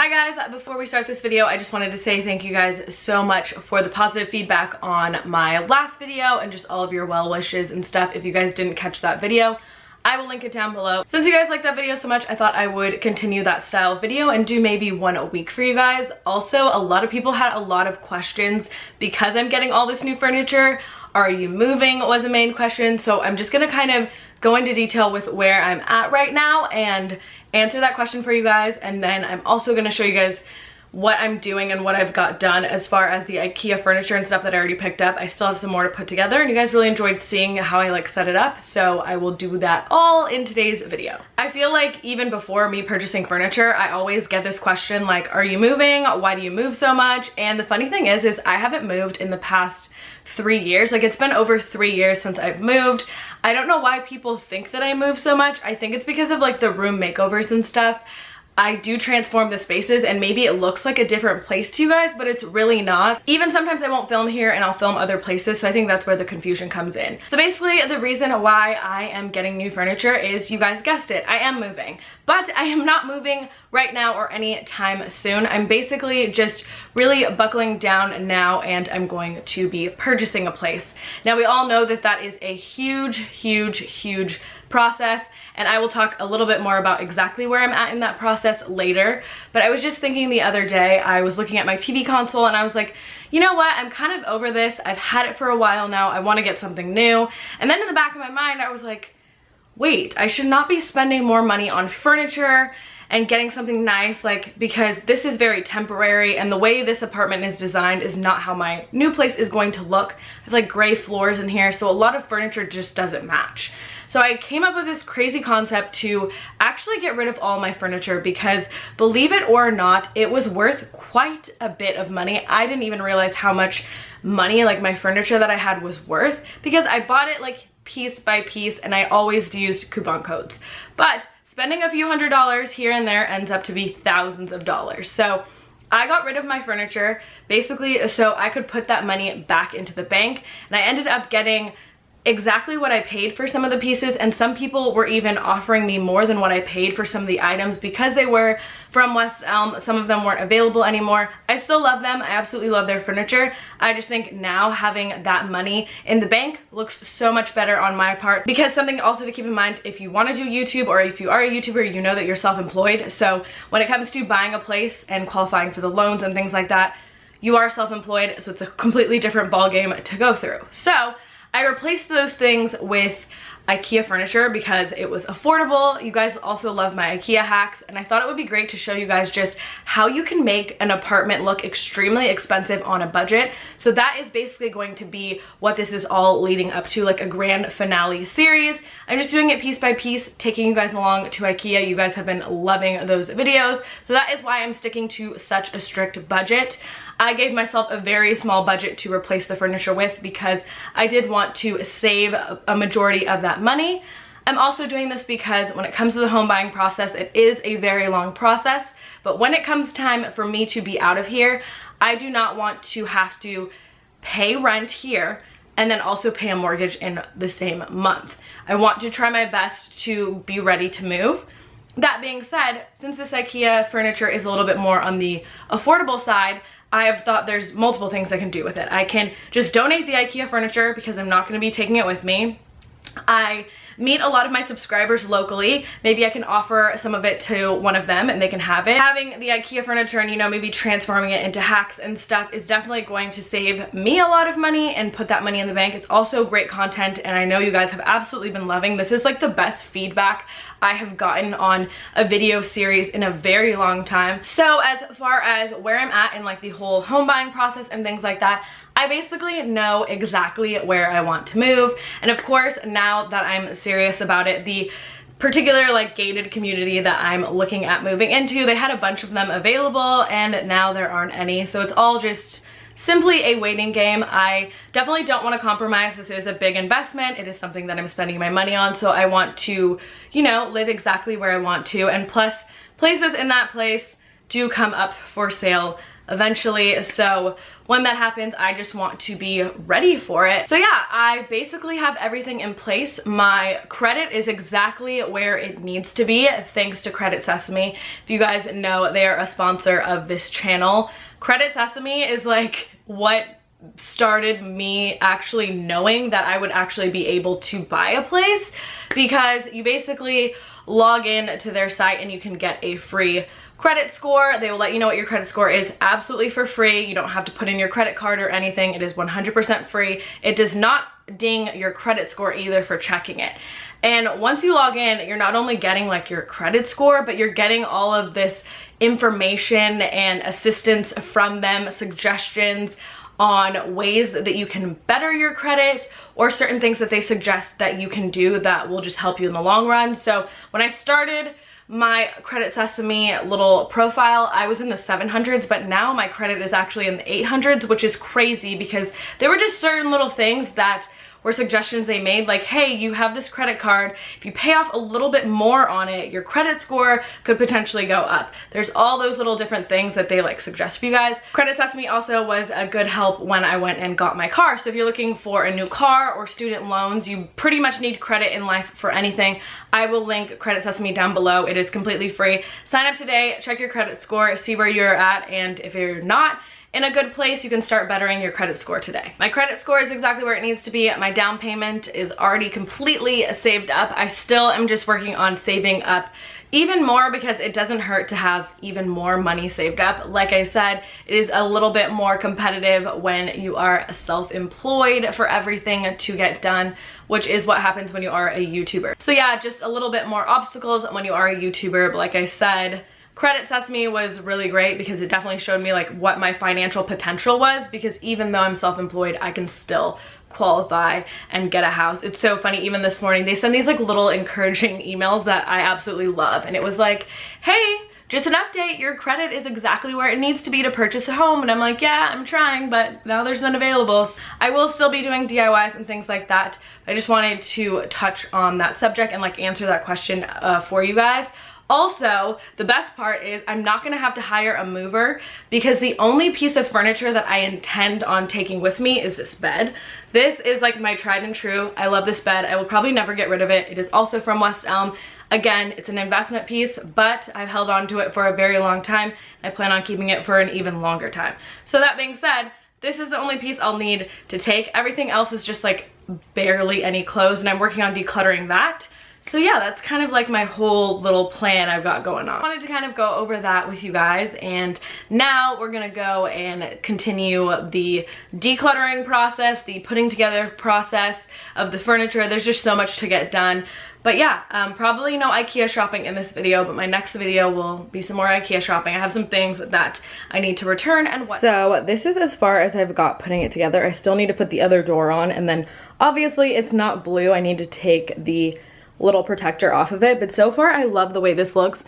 Hi guys, before we start this video, I just wanted to say thank you guys so much for the positive feedback on my last video and just all of your well wishes and stuff. If you guys didn't catch that video, I will link it down below. Since you guys liked that video so much, I thought I would continue that style of video and do maybe one a week for you guys. Also, a lot of people had a lot of questions because I'm getting all this new furniture. Are you moving was a main question, so I'm just gonna kind of go into detail with where I'm at right now and answer that question for you guys, and then I'm also gonna show you guys what I'm doing and what I've got done as far as the Ikea furniture and stuff that I already picked up. I still have some more to put together, and you guys really enjoyed seeing how I like set it up, so I will do that all in today's video. I feel like even before me purchasing furniture, I always get this question like, are you moving? Why do you move so much? And the funny thing is I haven't moved in the past 3 years. Like, it's been over 3 years since I've moved. I don't know why people think that I move so much. I think it's because of like the room makeovers and stuff. I do transform the spaces and maybe it looks like a different place to you guys, but it's really not. Even sometimes I won't film here and I'll film other places, so I think that's where the confusion comes in. So basically the reason why I am getting new furniture is, you guys guessed it, I am moving. But I am not moving right now or any time soon. I'm basically just really buckling down now, and I'm going to be purchasing a place. Now we all know that that is a huge process, and I will talk a little bit more about exactly where I'm at in that process later. But I was just thinking the other day, I was looking at my TV console and I was like, you know what, I'm kind of over this. I've had it for a while now. I want to get something new. And then in the back of my mind, I was like, wait, I should not be spending more money on furniture and getting something nice, like, because this is very temporary, and the way this apartment is designed is not how my new place is going to look. I have like gray floors in here, so a lot of furniture just doesn't match. So I came up with this crazy concept to actually get rid of all my furniture, because believe it or not, it was worth quite a bit of money. I didn't even realize how much money like my furniture that I had was worth, because I bought it like piece by piece and I always used coupon codes. But spending a few $100s here and there ends up to be thousands of dollars. So I got rid of my furniture basically so I could put that money back into the bank, and I ended up getting exactly what I paid for some of the pieces, and some people were even offering me more than what I paid for some of the items because they were from West Elm. Some of them weren't available anymore. I still love them. I absolutely love their furniture. I just think now having that money in the bank looks so much better on my part, because something also to keep in mind, if you want to do YouTube or if you are a YouTuber, you know that you're self-employed. So when it comes to buying a place and qualifying for the loans and things like that, you are self-employed, so it's a completely different ballgame to go through. So I replaced those things with Ikea furniture because it was affordable. You guys also love my Ikea hacks, and I thought it would be great to show you guys just how you can make an apartment look extremely expensive on a budget. So that is basically going to be what this is all leading up to, like a grand finale series. I'm just doing it piece by piece, taking you guys along to Ikea. You guys have been loving those videos, so that is why I'm sticking to such a strict budget. I gave myself a very small budget to replace the furniture with because I did want to save a majority of that money. I'm also doing this because when it comes to the home buying process, it is a very long process, but when it comes time for me to be out of here, I do not want to have to pay rent here and then also pay a mortgage in the same month. I want to try my best to be ready to move. That being said, since this Ikea furniture is a little bit more on the affordable side, I have thought there's multiple things I can do with it. I can just donate the Ikea furniture because I'm not going to be taking it with me. I meet a lot of my subscribers locally. Maybe I can offer some of it to one of them and they can have it. Having the Ikea furniture and, you know, maybe transforming it into hacks and stuff is definitely going to save me a lot of money and put that money in the bank. It's also great content, and I know you guys have absolutely been loving. This is like the best feedback I have gotten on a video series in a very long time. So as far as where I'm at in like the whole home buying process and things like that, I basically know exactly where I want to move. And of course, now that I'm serious about it, the particular like gated community that I'm looking at moving into, they had a bunch of them available and now there aren't any. So it's all just simply a waiting game. I definitely don't want to compromise. This is a big investment. It is something that I'm spending my money on. So I want to, you know, live exactly where I want to. And plus, places in that place do come up for sale eventually. So when that happens, I just want to be ready for it. So yeah, I basically have everything in place. My credit is exactly where it needs to be, thanks to Credit Sesame. If you guys know, they are a sponsor of this channel. Credit Sesame is like what started me actually knowing that I would actually be able to buy a place, because you basically log in to their site and you can get a free credit score. They will let you know what your credit score is absolutely for free. You don't have to put in your credit card or anything. It is 100% free. It does not ding your credit score either for checking it. And once you log in, you're not only getting like your credit score, but you're getting all of this information and assistance from them, suggestions on ways that you can better your credit, or certain things that they suggest that you can do that will just help you in the long run. So when I started my Credit Sesame little profile, I was in the 700s, but now my credit is actually in the 800s, which is crazy because there were just certain little things that were suggestions they made, like, hey, you have this credit card, if you pay off a little bit more on it, your credit score could potentially go up. There's all those little different things that they like suggest for you guys. Credit Sesame also was a good help when I went and got my car. So if you're looking for a new car or student loans, you pretty much need credit in life for anything. I will link Credit Sesame down below. It is completely free. Sign up today, check your credit score, see where you're at, and if you're not in a good place, you can start bettering your credit score today. My credit score is exactly where it needs to be. My down payment is already completely saved up. I still am just working on saving up even more because it doesn't hurt to have even more money saved up. Like I said, it is a little bit more competitive when you are self-employed for everything to get done, which is what happens when you are a YouTuber. So yeah, just a little bit more obstacles when you are a YouTuber, but like I said, Credit Sesame was really great because it definitely showed me like what my financial potential was, because even though I'm self-employed, I can still qualify and get a house. It's so funny, even this morning they send these like little encouraging emails that I absolutely love, and it was like, hey, just an update, your credit is exactly where it needs to be to purchase a home. And I'm like, yeah, I'm trying, but now there's none available. So I will still be doing DIYs and things like that. I just wanted to touch on that subject and like answer that question for you guys. Also, the best part is I'm not gonna have to hire a mover, because the only piece of furniture that I intend on taking with me is this bed. This is like my tried and true. I love this bed. I will probably never get rid of it. It is also from West Elm. Again, it's an investment piece, but I've held on to it for a very long time. I plan on keeping it for an even longer time. So that being said, this is the only piece I'll need to take. Everything else is just like barely any clothes, and I'm working on decluttering that. So yeah, that's kind of like my whole little plan I've got going on. I wanted to kind of go over that with you guys, and now we're gonna go and continue the decluttering process, the putting together process of the furniture. There's just so much to get done. But yeah, probably no Ikea shopping in this video, but my next video will be some more Ikea shopping. I have some things that I need to return and what. So this is as far as I've got putting it together. I still need to put the other door on, and then obviously it's not blue. I need to take the little protector off of it, but so far I love the way this looks.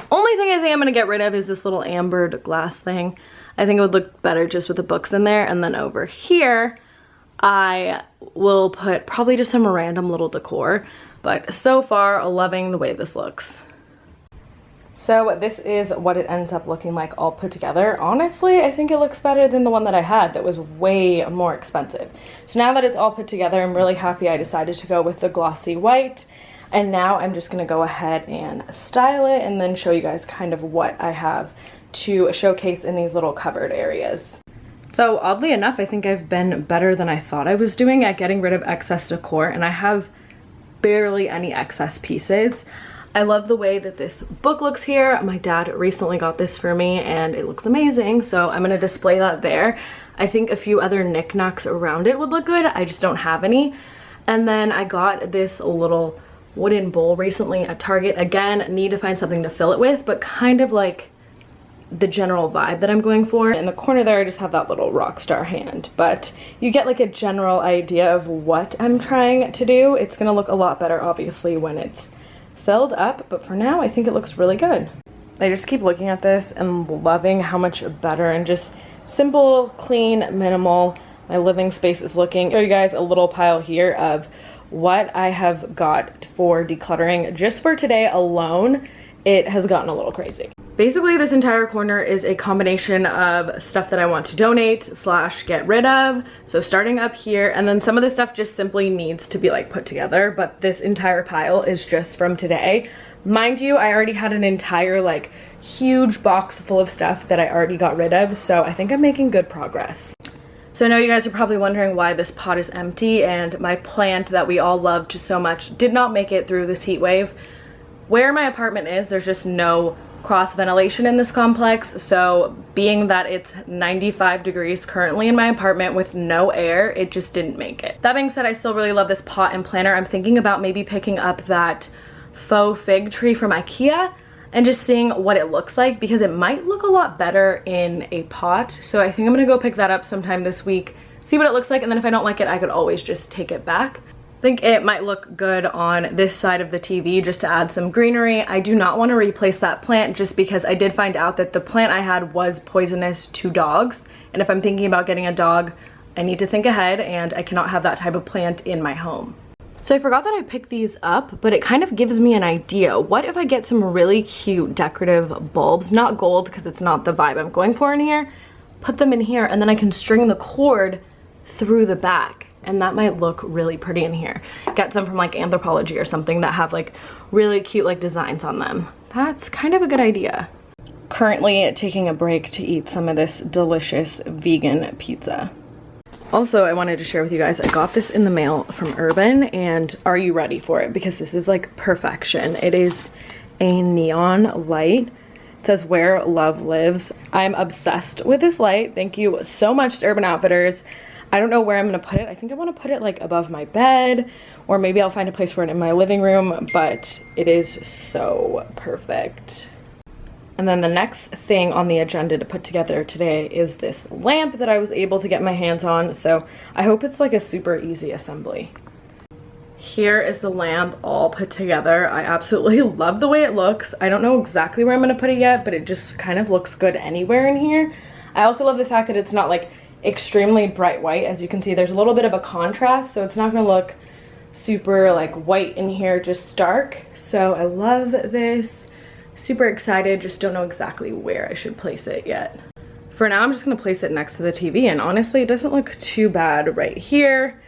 Only thing I think I'm gonna get rid of is this little ambered glass thing. I think it would look better just with the books in there, and then over here I will put probably just some random little decor, but so far loving the way this looks. So this is what it ends up looking like all put together. Honestly, I think it looks better than the one that I had that was way more expensive. So now that it's all put together, I'm really happy I decided to go with the glossy white. And now I'm just gonna go ahead and style it and then show you guys kind of what I have to showcase in these little cupboard areas. So oddly enough, I think I've been better than I thought I was doing at getting rid of excess decor, and I have barely any excess pieces. I love the way that this book looks here. My dad recently got this for me and it looks amazing, so I'm gonna display that there. I think a few other knickknacks around it would look good. I just don't have any. And then I got this little wooden bowl recently at Target. Again, need to find something to fill it with, but kind of like the general vibe that I'm going for. In the corner there, I just have that little rock star hand, but you get like a general idea of what I'm trying to do. It's gonna look a lot better, obviously, when it's filled up, but for now, I think it looks really good. I just keep looking at this and loving how much better and just simple, clean, minimal my living space is looking. I'll show you guys a little pile here of what I have got for decluttering just for today alone. it has gotten a little crazy. Basically, this entire corner is a combination of stuff that I want to donate / get rid of. So starting up here, and then some of the stuff just simply needs to be like put together, but this entire pile is just from today. Mind you, I already had an entire like huge box full of stuff that I already got rid of, so I think I'm making good progress. So I know you guys are probably wondering why this pot is empty, and my plant that we all loved so much did not make it through this heat wave. Where my apartment is, there's just no cross ventilation in this complex, so being that it's 95 degrees currently in my apartment with no air, it just didn't make it. That being said, I still really love this pot and planter. I'm thinking about maybe picking up that faux fig tree from Ikea and just seeing what it looks like, because it might look a lot better in a pot. So I think I'm gonna go pick that up sometime this week, see what it looks like, and then if I don't like it, I could always just take it back. I think it might look good on this side of the TV just to add some greenery. I do not want to replace that plant just because I did find out that the plant I had was poisonous to dogs, and if I'm thinking about getting a dog, I need to think ahead, and I cannot have that type of plant in my home. So I forgot that I picked these up, but it kind of gives me an idea. What if I get some really cute decorative bulbs, not gold because it's not the vibe I'm going for in here, put them in here, and then I can string the cord through the back, and that might look really pretty in here. Get some from like Anthropology or something that have like really cute like designs on them. That's kind of a good idea. Currently taking a break to eat some of this delicious vegan pizza. Also, I wanted to share with you guys, I got this in the mail from Urban, and are you ready for it? Because this is like perfection. It is a neon light. It says where love lives. I'm obsessed with this light. Thank you so much to Urban Outfitters. I don't know where I'm gonna put it. I think I wanna put it like above my bed, or maybe I'll find a place for it in my living room, but it is so perfect. And then the next thing on the agenda to put together today is this lamp that I was able to get my hands on, so I hope it's like a super easy assembly. Here is the lamp all put together. I absolutely love the way it looks. I don't know exactly where I'm gonna put it yet, but it just kind of looks good anywhere in here. I also love the fact that it's not like extremely bright white. As you can see, there's a little bit of a contrast, so it's not gonna look super like white in here, just stark. So I love this. Super excited, just don't know exactly where I should place it yet. For now, I'm just gonna place it next to the TV, and honestly, it doesn't look too bad right here,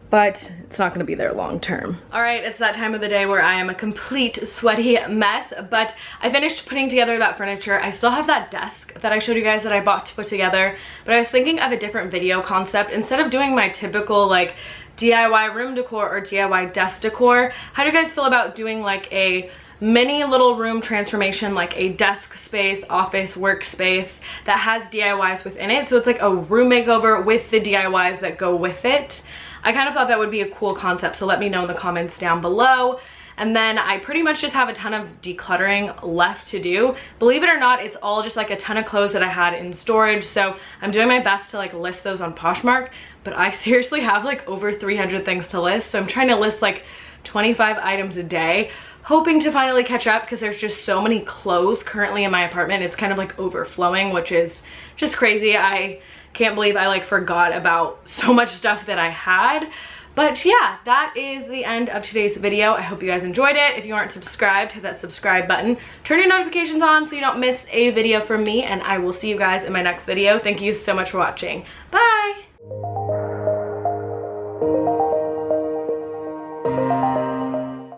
but it's not gonna be there long term. All right, it's that time of the day where I am a complete sweaty mess, but I finished putting together that furniture. I still have that desk that I showed you guys that I bought to put together, but I was thinking of a different video concept. Instead of doing my typical like DIY room decor or DIY desk decor, how do you guys feel about doing like a mini little room transformation, like a desk space, office, workspace that has DIYs within it? So it's like a room makeover with the DIYs that go with it. I kind of thought that would be a cool concept, so let me know in the comments down below. And then I pretty much just have a ton of decluttering left to do. Believe it or not, it's all just like a ton of clothes that I had in storage, so I'm doing my best to like list those on Poshmark, but I seriously have like over 300 things to list, so I'm trying to list like 25 items a day, hoping to finally catch up because there's just so many clothes currently in my apartment. It's kind of like overflowing, which is just crazy. I can't believe I like forgot about so much stuff that I had. But yeah, that is the end of today's video. I hope you guys enjoyed it. If you aren't subscribed, hit that subscribe button. Turn your notifications on so you don't miss a video from me, and I will see you guys in my next video. Thank you so much for watching. Bye!